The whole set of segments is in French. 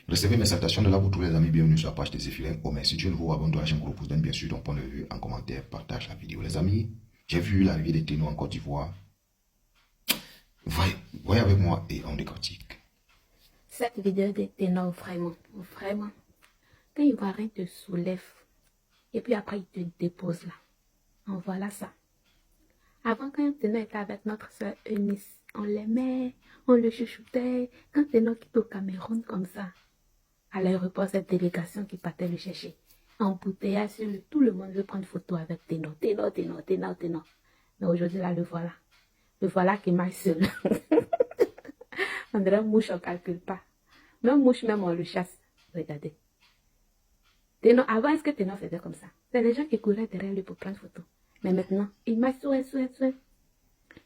Recevez mes salutations de là pour tous les amis. Bienvenue sur la page de Zéphirine. Oh, mais si tu es nouveau, abonne-toi à la chaîne Gros Pouce, donne bien sûr ton point de vue en commentaire, partage la vidéo. Les amis, j'ai vu l'arrivée des ténors en Côte d'Ivoire. Voyez avec moi et on décortique. Cette vidéo des ténors, vraiment, quand Ivoirien te soulève et puis après il te dépose là, en voilà ça. Avant, quand un ténor était avec notre soeur Eunice, on l'aimait, on le chouchoutait. Quand ténor quitte au Cameroun comme ça, à l'aéroport, cette délégation qui partait le chercher, embouteillage sur lui, tout le monde veut prendre photo avec ténor. Mais aujourd'hui là, le voilà qui marche seul. On dirait mouche, on ne calcule pas. Même mouche, même on le chasse. Regardez. Ténor, avant, est-ce que Ténor faisait comme ça? C'est les gens qui couraient derrière lui pour prendre photo. Mais maintenant, il marche souhait.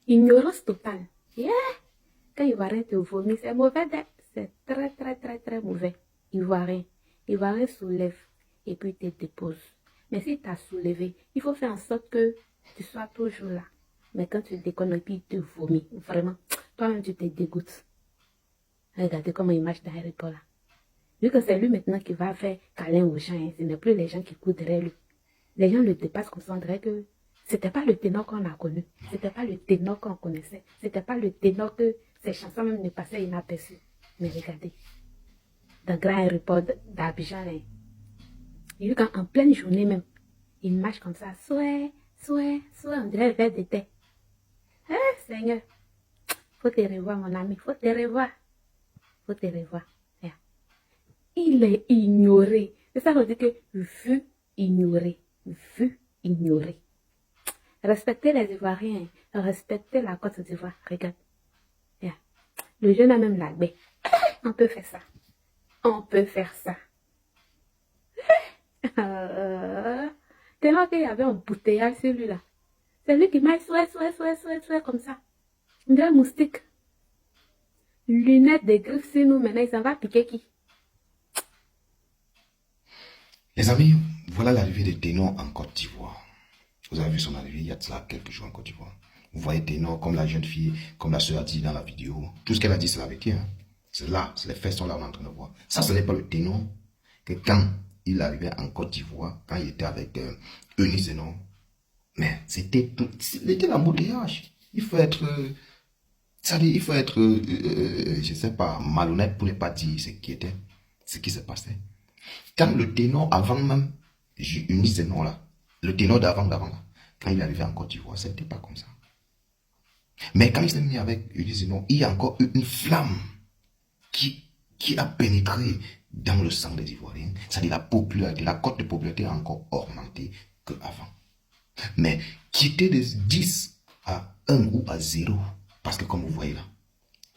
Ignorance totale. Yeah! Quand Ivoirien te vomit, c'est mauvais. C'est très mauvais. Ivoirien soulève et puis il te dépose. Mais si tu as soulevé, il faut faire en sorte que tu sois toujours là. Mais quand tu déconnes et puis il te vomit, vraiment, toi-même tu te dégoûtes. Regardez comment il marche dans l'aéroport là. Vu que c'est lui maintenant qui va faire câlin aux gens, hein, ce n'est plus les gens qui courent derrière lui. Les gens le dépassent comme ça, on dirait que c'était pas le ténor qu'on a connu. C'était pas le ténor qu'on connaissait. C'était pas le ténor que ses chansons même ne passaient inaperçues. Mais regardez, dans le grand aéroport d'Abidjan, hein, vu qu'en pleine journée même, il marche comme ça, souhait, on dirait vers d'été. Eh, Seigneur, faut te revoir mon ami, faut te revoir. Yeah. Il est ignoré. C'est ça qu'on dit que vu ignoré. Respectez les Ivoiriens, respectez la Côte d'Ivoire. Regarde. Yeah. Le jeune a même la baie. On peut faire ça. Tellement qu'il y avait un bouteillage sur lui là. C'est lui qui m'a souhait comme ça. On dirait un moustique. Lunettes de griffes sur nous, maintenant il s'en va piquer qui? Les amis, voilà l'arrivée des ténors en Côte d'Ivoire. Vous avez vu son arrivée il y a de cela quelques jours en Côte d'Ivoire. Vous voyez ténor comme la jeune fille, comme la soeur a dit dans la vidéo. Tout ce qu'elle a dit, c'est la vérité. Hein. C'est là, les faits sont là, on est en train de voir. Ça, ce n'est pas le ténor que quand il arrivait en Côte d'Ivoire, quand il était avec Eunice Zenon, mais c'était l'embouteillage. Il faut être, je ne sais pas, malhonnête pour ne pas dire ce qui se passait. Quand le ténor avant même, Eunice Zenon là, le ténor d'avant là, quand il est arrivé en Côte d'Ivoire, ce n'était pas comme ça. Mais quand il s'est mis avec Eunice Zenon, il y a encore une flamme qui a pénétré dans le sang des Ivoiriens. C'est-à-dire la popularité, la cote de popularité a encore augmenté qu'avant. Mais qui était de 10 à 1 ou à 0, parce que comme vous voyez là,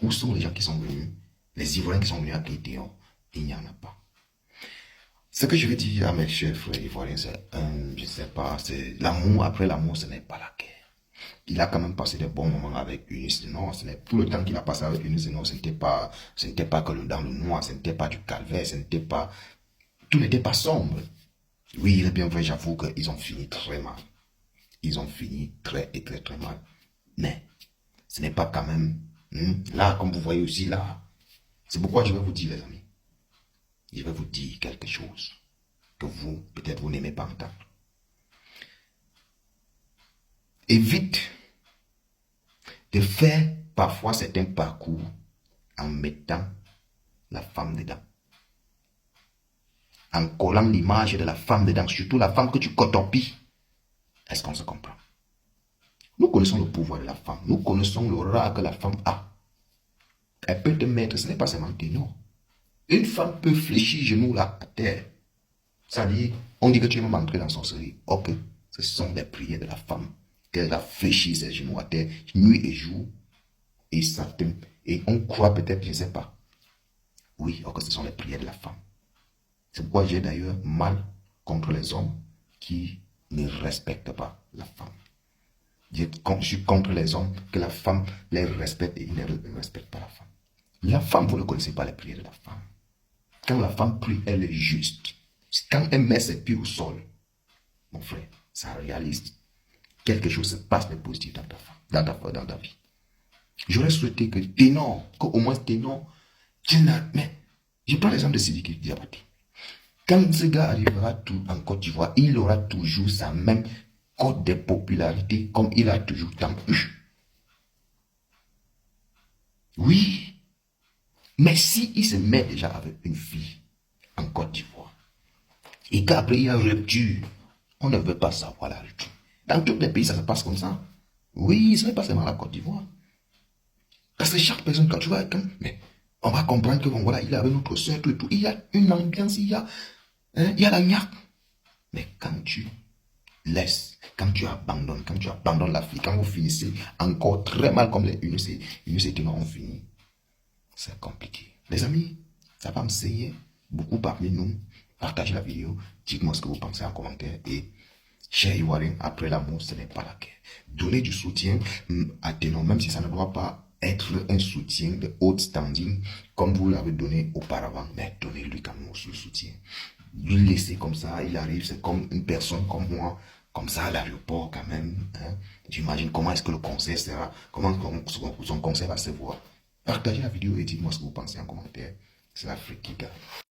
où sont les gens qui sont venus, les Ivoiriens qui sont venus à Kétéon, il n'y en a pas. Ce que je vais dire à mes chers frères ivoiriens, c'est je ne sais pas, c'est l'amour, après l'amour, ce n'est pas la guerre. Il a quand même passé des bons moments avec Eunice. Non, ce n'est tout le temps qu'il a passé avec Eunice. Non, ce n'était pas que dans le noir, ce n'était pas du calvaire, tout n'était pas sombre. Oui, il est bien vrai, j'avoue qu'ils ont fini très mal. Ils ont fini très mal. Mais ce n'est pas quand même, là, comme vous voyez aussi là, c'est pourquoi je vais vous dire, les amis, je vais vous dire quelque chose que vous, peut-être vous n'aimez pas entendre. Évite de faire parfois certains parcours en mettant la femme dedans. En collant l'image de la femme dedans, surtout la femme que tu cotopies. Est-ce qu'on se comprend? Nous connaissons le pouvoir de la femme. Nous connaissons l'aura que la femme a. Elle peut te mettre, ce n'est pas seulement ténor. Une femme peut fléchir genoux là à terre. Ça dit, on dit que tu es même entré dans son sorcellerie. Ok, ce sont des prières de la femme. Qu'elle a fléchi ses genoux à terre, nuit et jour. Et ça et on croit peut-être, je ne sais pas. Oui, ok, ce sont les prières de la femme. C'est pourquoi j'ai d'ailleurs mal contre les hommes qui ne respectent pas la femme. Je suis contre les hommes que la femme les respecte et ils ne respectent pas la femme. La femme, vous ne connaissez pas les prières de la femme. Quand la femme prie, elle est juste. Quand elle met ses pieds au sol, mon frère, ça réalise quelque chose se passe de positif dans ta femme, dans ta vie. J'aurais souhaité que Ténor, qu'au moins Ténor, mais Je prends l'exemple de Sidiki Diabaté. Quand ce gars arrivera en Côte d'Ivoire, il aura toujours sa même cote de popularité comme il a toujours tant eu. Oui. Mais si il se met déjà avec une fille en Côte d'Ivoire et qu'après il y a rupture, on ne veut pas savoir la rupture. Dans tous les pays, ça se passe comme ça. Oui, ce n'est pas seulement la Côte d'Ivoire. Parce que chaque personne, quand tu vas avec mais on va comprendre que bon, voilà, il est avec notre soeur, tout et tout. Il y a une ambiance, il y a la gnaque. Mais quand tu laisses, quand tu abandonnes la fille, quand vous finissez encore très mal comme les universités ont fini, c'est compliqué. Les amis, ça va me saigner beaucoup parmi nous. Partagez la vidéo, dites-moi ce que vous pensez en commentaire et cher Ivoirien, après l'amour, ce n'est pas la guerre. Donnez du soutien à Ténor, même si ça ne doit pas être un soutien de haute standing comme vous l'avez donné auparavant, mais donnez-lui quand même aussi le soutien. Le laisser comme ça, il arrive, c'est comme une personne comme moi, comme ça à l'aéroport quand même. Hein. J'imagine comment est-ce que le concert sera, comment son concert va se voir. Partagez la vidéo et dites-moi ce que vous pensez en commentaire. C'est l'Afrique qui gagne.